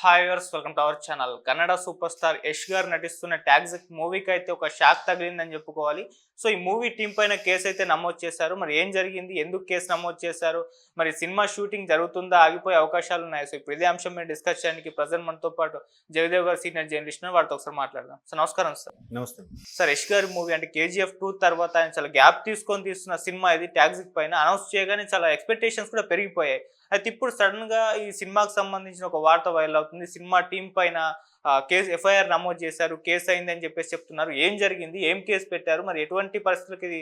Hi viewers, welcome to our channel. Kannada super star Yash గారు నటిస్తున్న ట్యాక్సిక్ మూవీకి అయితే ఒక షాక్ తగిలిందని చెప్పుకోవాలి. సో ఈ మూవీ టీం పైన కేసు అయితే నమోదు చేశారు. మరి ఏం జరిగింది, ఎందుకు కేసు నమోదు చేశారు, మరి సినిమా షూటింగ్ జరుగుతుందా, ఆగిపోయే అవకాశాలు ఉన్నాయి? సో ఇప్పుడు ఇదే అంశం మీద డిస్కస్ చేయడానికి ప్రజెంట్ మనతో పాటు జయదేవ్ గారు సీనియర్ జర్నలిస్ట్, వారితో ఒకసారి మాట్లాడదాం. సో నమస్కారం సార్. నమస్తే సార్, యష్ గారి మూవీ అంటే KGF 2 తర్వాత ఆయన చాలా గ్యాప్ తీసుకొని తీస్తున్న సినిమా ఇది. ట్యాక్సిక్ పైన అనౌన్స్ చేయగానే చాలా ఎక్స్పెక్టేషన్స్ కూడా పెరిగిపోయాయి. అయితే ఇప్పుడు సడన్ గా ఈ సినిమాకి సంబంధించిన ఒక వార్త వైరల్ అవుతుంది. సినిమా టీం పైన కేసు FIR నమోదు చేశారు, కేసు అయింది అని చెప్పేసి చెప్తున్నారు. ఏం జరిగింది, ఏం కేసు పెట్టారు, మరి ఎటువంటి పరిస్థితులకి ఇది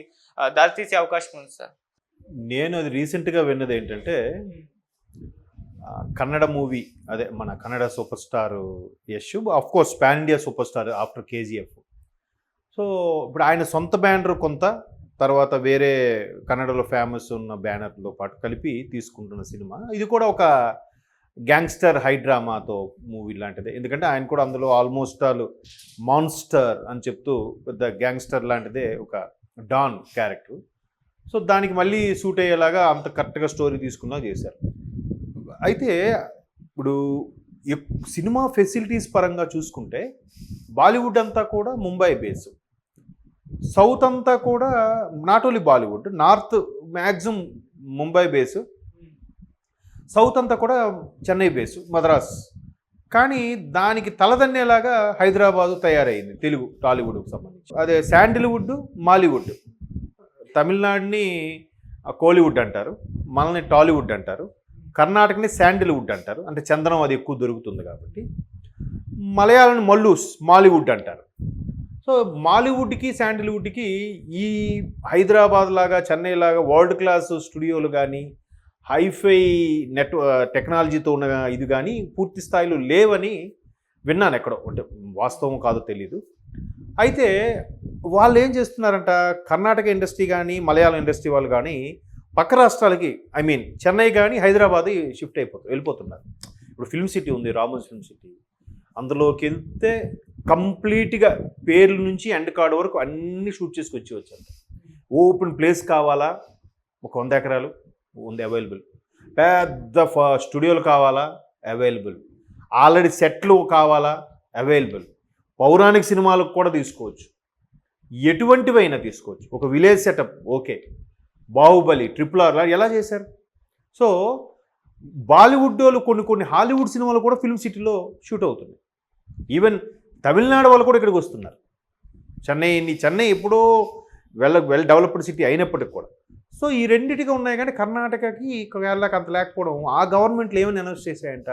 దారితీసే అవకాశం ఉంది సార్? నేను అది రీసెంట్గా విన్నది ఏంటంటే కన్నడ మూవీ, అదే మన Kannada super star Yash, of course pan India super star after KGF. So ఇప్పుడు ఆయన సొంత బ్యానర్ కొంత, తర్వాత వేరే కన్నడలో ఫేమస్ ఉన్న బ్యానర్తో పాటు కలిపి తీసుకుంటున్న సినిమా ఇది కూడా ఒక గ్యాంగ్స్టర్ హై డ్రామాతో మూవీ లాంటిదే. ఎందుకంటే ఆయన కూడా అందులో ఆల్మోస్ట్ ఆల్ మాన్స్టర్ అని చెప్తూ పెద్ద గ్యాంగ్స్టర్ లాంటిదే, ఒక డాన్ క్యారెక్టర్. సో దానికి మళ్ళీ సూట్ అయ్యేలాగా అంత కరెక్ట్గా స్టోరీ తీసుకున్నా చేశారు. అయితే ఇప్పుడు సినిమా ఫెసిలిటీస్ పరంగా చూసుకుంటే బాలీవుడ్ అంతా కూడా ముంబై బేస్, సౌత్ అంతా కూడా not only Bollywood, north maximum Mumbai base, south అంతా కూడా చెన్నై బేసు, మద్రాస్. కానీ దానికి తలదన్నేలాగా హైదరాబాదు తయారైంది తెలుగు టాలీవుడ్కి సంబంధించి. అదే శాండిల్వుడ్, మాలీవుడ్. తమిళనాడుని కోలీవుడ్ అంటారు, మనల్ని టాలీవుడ్ అంటారు, కర్ణాటకని శాండిల్వుడ్ అంటారు, అంటే చందనం అది ఎక్కువ దొరుకుతుంది కాబట్టి. మలయాళంని మల్లూస్, మాలీవుడ్ అంటారు. సో మాలీవుడ్కి శాండిల్వుడ్కి ఈ హైదరాబాద్ లాగా, చెన్నై లాగా వరల్డ్ క్లాస్ స్టూడియోలు కానీ, హైఫై టెక్నాలజీతో ఉన్న ఇది కానీ పూర్తి స్థాయిలో లేవని విన్నాను ఎక్కడో, అంటే వాస్తవం కాదో తెలీదు. అయితే వాళ్ళు ఏం చేస్తున్నారంట, కర్ణాటక ఇండస్ట్రీ కానీ మలయాళం ఇండస్ట్రీ వాళ్ళు కానీ పక్క రాష్ట్రాలకి, ఐ మీన్ చెన్నై కానీ హైదరాబాద్ షిఫ్ట్ వెళ్ళిపోతున్నారు. ఇప్పుడు ఫిల్మ్ సిటీ ఉంది, రామోజీ ఫిల్మ్ సిటీ, అందులోకి వెళ్తే కంప్లీట్గా పేర్ల నుంచి ఎండ్ కార్డ్ వరకు అన్నీ షూట్ చేసుకొచ్చి వచ్చారు. ఓపెన్ ప్లేస్ కావాలా, ఒక 100 ఎకరాలు ఉంది అవైలబుల్. పెద్ద స్టూడియోలు కావాలా, అవైలబుల్. ఆల్రెడీ సెట్లు కావాలా, అవైలబుల్. పౌరాణిక సినిమాలకు కూడా తీసుకోవచ్చు, ఎటువంటివైనా తీసుకోవచ్చు. ఒక village setup okay. Baahubali, RRR ఎలా చేశారు? సో బాలీవుడ్ వాళ్ళు కొన్ని హాలీవుడ్ సినిమాలు కూడా ఫిల్మ్ సిటీలో షూట్ అవుతున్నాయి. ఈవెన్ తమిళనాడు వాళ్ళు కూడా ఇక్కడికి వస్తున్నారు. చెన్నై ఎప్పుడో వెల్ డెవలప్డ్ సిటీ అయినప్పటికి కూడా. సో ఈ రెండింటిగా ఉన్నాయి. కానీ కర్ణాటకకి కేరళకి అంత లేకపోవడం, ఆ గవర్నమెంట్లు ఏమని అనౌన్స్ చేశాయంట,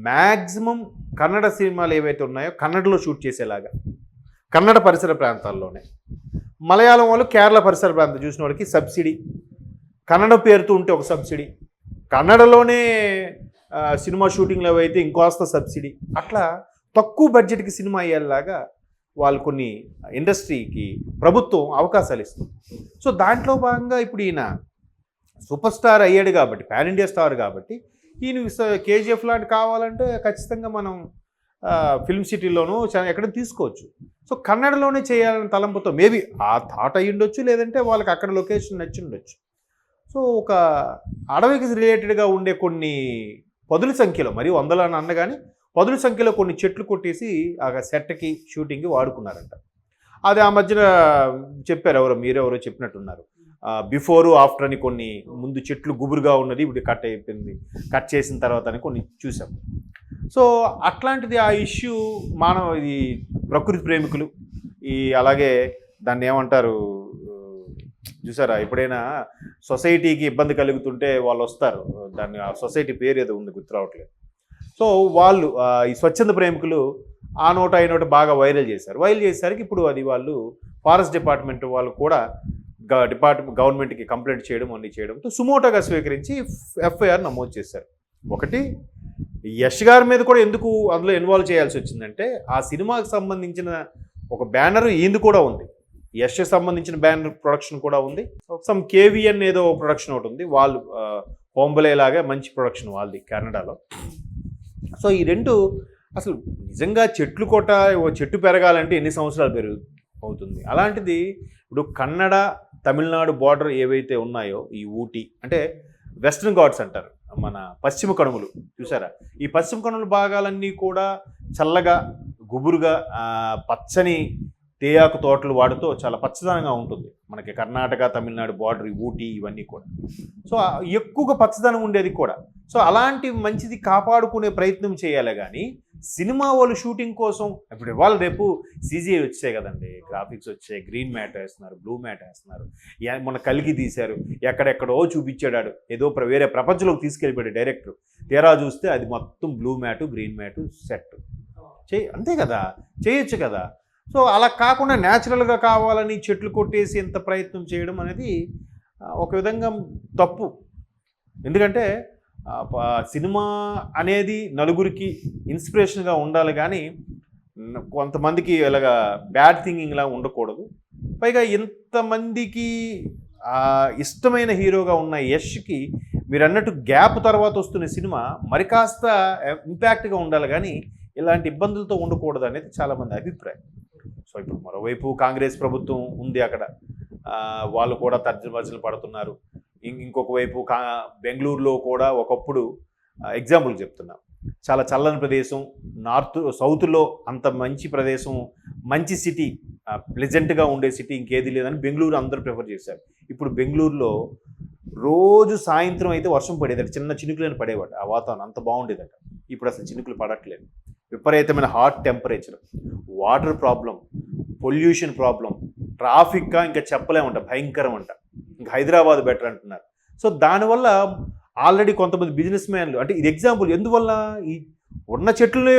మ్యాక్సిమం కన్నడ సినిమాలు ఏవైతే ఉన్నాయో కన్నడలో షూట్ చేసేలాగా, కన్నడ పరిసర ప్రాంతాల్లోనే. మలయాళం వాళ్ళు కేరళ పరిసర ప్రాంతం చూసిన వాళ్ళకి సబ్సిడీ, కన్నడ పేరుతో ఉంటే ఒక సబ్సిడీ, కన్నడలోనే సినిమా షూటింగ్లు అవైతే ఇంకోస్త సబ్సిడీ. అట్లా తక్కువ బడ్జెట్కి సినిమా అయ్యేలాగా వాళ్ళు కొన్ని ఇండస్ట్రీకి ప్రభుత్వం అవకాశాలు ఇస్తుంది. సో దాంట్లో భాగంగా ఇప్పుడు ఈయన సూపర్ స్టార్ అయ్యాడు కాబట్టి, పాన్ ఇండియా స్టార్ కాబట్టి, ఈయన KGF లాంటి కావాలంటే ఖచ్చితంగా మనం ఫిల్మ్ సిటీలోనూ ఎక్కడ తీసుకోవచ్చు. సో కన్నడలోనే చేయాలని తలంపుతో మేబీ ఆ థాట్ అయ్యి ఉండొచ్చు, లేదంటే వాళ్ళకి అక్కడ లొకేషన్ నచ్చి ఉండొచ్చు. సో ఒక అడవికి రిలేటెడ్గా ఉండే కొన్ని పదుల సంఖ్యలో, మరి వందల అన్న కానీ పదుల సంఖ్యలో కొన్ని చెట్లు కొట్టేసి ఆ సెట్కి షూటింగ్కి వాడుకున్నారంట. అది ఆ మధ్యన చెప్పారు, మీరెవరో చెప్పినట్టున్నారు. బిఫోరు ఆఫ్టర్ అని కొన్ని, ముందు చెట్లు గుబురుగా ఉన్నది ఇప్పుడు కట్ అయిపోయింది, కట్ చేసిన తర్వాత అని కొన్ని చూసాం. సో అట్లాంటిది ఆ ఇష్యూ ఇది ప్రకృతి ప్రేమికులు అలాగే దాన్ని ఏమంటారు చూసారా, ఎప్పుడైనా సొసైటీకి ఇబ్బంది కలుగుతుంటే వాళ్ళు వస్తారు, దాన్ని ఆ సొసైటీ పేరు ఏదో ఉంది గుర్తు రావట్లేదు. సో వాళ్ళు ఈ స్వచ్ఛంద ప్రేమికులు ఆ నోట ఈ నోట బాగా వైరల్ చేసేసరికి ఇప్పుడు అది వాళ్ళు ఫారెస్ట్ డిపార్ట్మెంట్ వాళ్ళు కూడా గవర్నమెంట్కి కంప్లైంట్ చేయడం, అన్నీ చేయడంతో సుమోటోగా స్వీకరించి FIR నమోదు చేశారు. ఒకటి, యష్ గారి మీద కూడా ఎందుకు అందులో ఇన్వాల్వ్ చేయాల్సి వచ్చిందంటే, ఆ సినిమాకి సంబంధించిన ఒక బ్యానర్ ఈయనది కూడా ఉంది, యష్ సంబంధించిన బ్యానర్ ప్రొడక్షన్ కూడా ఉంది. సమ్ KVN ఏదో ప్రొడక్షన్ ఒకటి ఉంది, వాళ్ళు హోంబలే లాగా మంచి ప్రొడక్షన్ వాళ్ళది కెనడాలో. సో ఈ రెండు అసలు నిజంగా చెట్టు పెరగాలంటే ఎన్ని సంవత్సరాలు అవుతుంది. అలాంటిది ఇప్పుడు కన్నడ తమిళనాడు బార్డర్ ఏవైతే ఉన్నాయో, ఈ ఊటీ అంటే వెస్ట్రన్ ఘాట్స్ అంటారు, మన పశ్చిమ కనుమలు చూసారా, ఈ పశ్చిమ కనుమల భాగాలన్నీ కూడా చల్లగా గుబురుగా పచ్చని తేయాకు తోటలు వాడుతూ చాలా పచ్చదనంగా ఉంటుంది. మనకి కర్ణాటక తమిళనాడు బార్డర్ ఊటీ ఇవన్నీ కూడా. సో ఎక్కువగా పచ్చదనం ఉండేది కూడా. సో అలాంటి మంచిది కాపాడుకునే ప్రయత్నం చేయాలి కానీ సినిమా వాళ్ళు షూటింగ్ కోసం ఇప్పుడు ఇవాళ రేపు CGI వచ్చాయి కదండి, గ్రాఫిక్స్ వచ్చాయి, గ్రీన్ మ్యాట్ వేస్తున్నారు, బ్లూ మ్యాట్ వేస్తున్నారు. మన కలిగి తీశారు, ఎక్కడెక్కడో చూపించాడు, ఏదో వేరే ప్రపంచంలోకి తీసుకెళ్ళిపోయాడు డైరెక్టర్. తీరా చూస్తే అది మొత్తం blue mat green mat set అంతే కదా, చేయొచ్చు కదా. సో అలా కాకుండా న్యాచురల్గా కావాలని చెట్లు కొట్టేసి ఎంత ప్రయత్నం చేయడం అనేది ఒక విధంగా తప్పు. ఎందుకంటే సినిమా అనేది నలుగురికి ఇన్స్పిరేషన్గా ఉండాలి కానీ కొంతమందికి ఇలాగా బ్యాడ్ థింకింగ్లా ఉండకూడదు. పైగా ఇంతమందికి ఇష్టమైన హీరోగా ఉన్న యష్కి మీరు అన్నట్టు గ్యాప్ తర్వాత వస్తున్న సినిమా మరి కాస్త ఇంపాక్ట్గా ఉండాలి కానీ ఇలాంటి ఇబ్బందులతో ఉండకూడదు అనేది చాలామంది అభిప్రాయం. సో ఇప్పుడు మరోవైపు కాంగ్రెస్ ప్రభుత్వం ఉంది అక్కడ, వాళ్ళు కూడా తర్జనభర్జనలు పడుతున్నారు. ఇంకొక వైపు బెంగళూరులో కూడా ఒకప్పుడు ఎగ్జాంపుల్ చెప్తున్నా, చాలా చల్లని ప్రదేశం, సౌత్లో అంత మంచి ప్రదేశం, మంచి సిటీ, ప్లెజెంట్గా ఉండే సిటీ ఇంకేది లేదని బెంగళూరు అందరూ ప్రిఫర్ చేశారు. ఇప్పుడు బెంగళూరులో రోజు సాయంత్రం అయితే వర్షం పడేదట, చిన్న చినుకులను పడేవాడు, ఆ వాతావరణం అంత బాగుండేదట. ఇప్పుడు అసలు చినుకులు పడట్లేదు. విపరీతమైన hot temperature, water problem, pollution problem, traffic ఇంకా చెప్పలేమంట, భయంకరం అంట. ఇంకా హైదరాబాద్ బెటర్ అంటున్నారు. సో దానివల్ల ఆల్రెడీ కొంతమంది బిజినెస్ మ్యాన్లు, అంటే ఇది ఎగ్జాంపుల్, ఎందువల్ల ఈ ఉన్న చెట్లని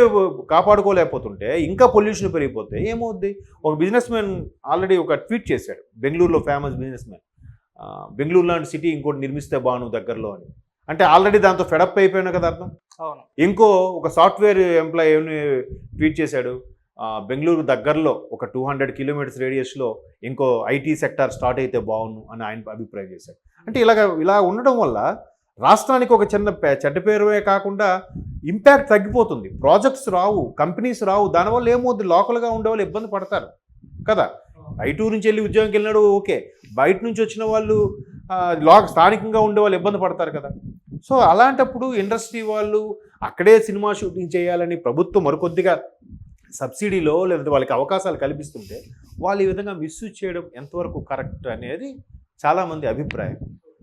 కాపాడుకోలేకపోతుంటే ఇంకా పొల్యూషన్ పెరిగిపోతే ఏమవుద్ది. ఒక బిజినెస్ మ్యాన్ ఆల్రెడీ ఒక ట్వీట్ చేశాడు, బెంగళూరులో ఫేమస్ బిజినెస్ మ్యాన్, బెంగళూరు లాంటి సిటీ ఇంకోటి నిర్మిస్తే బాను దగ్గరలో అని. అంటే ఆల్రెడీ దాంతో ఫెడప్ అయిపోయినా కదా అర్థం. అవును. ఇంకో ఒక సాఫ్ట్వేర్ ఎంప్లాయీ ట్వీట్ చేశాడు, బెంగళూరు దగ్గరలో ఒక 200 కిలోమీటర్స్ రేడియస్లో ఇంకో ఐటీ సెక్టార్ స్టార్ట్ అయితే బాగుండు అని ఆయన అభిప్రాయం చేశాడు. అంటే ఇలా ఉండడం వల్ల రాష్ట్రానికి ఒక చెడ్డ పేరువే కాకుండా ఇంపాక్ట్ తగ్గిపోతుంది, ప్రాజెక్ట్స్ రావు, కంపెనీస్ రావు. దానివల్ల ఏమవుద్ది, లోకల్గా ఉండే వాళ్ళు ఇబ్బంది పడతారు కదా. బయట నుంచి వెళ్ళి ఉద్యోగంకి వెళ్ళినాడు ఓకే, బయట నుంచి వచ్చిన వాళ్ళు స్థానికంగా ఉండే వాళ్ళు ఇబ్బంది పడతారు కదా. సో అలాంటప్పుడు ఇండస్ట్రీ వాళ్ళు అక్కడే సినిమా షూటింగ్ చేయాలని ప్రభుత్వం మరికొద్దిగా సబ్సిడీలో లేదంటే వాళ్ళకి అవకాశాలు కల్పిస్తుంటే వాళ్ళు ఈ విధంగా మిస్యూజ్ చేయడం ఎంతవరకు కరెక్ట్ అనేది చాలామంది అభిప్రాయం.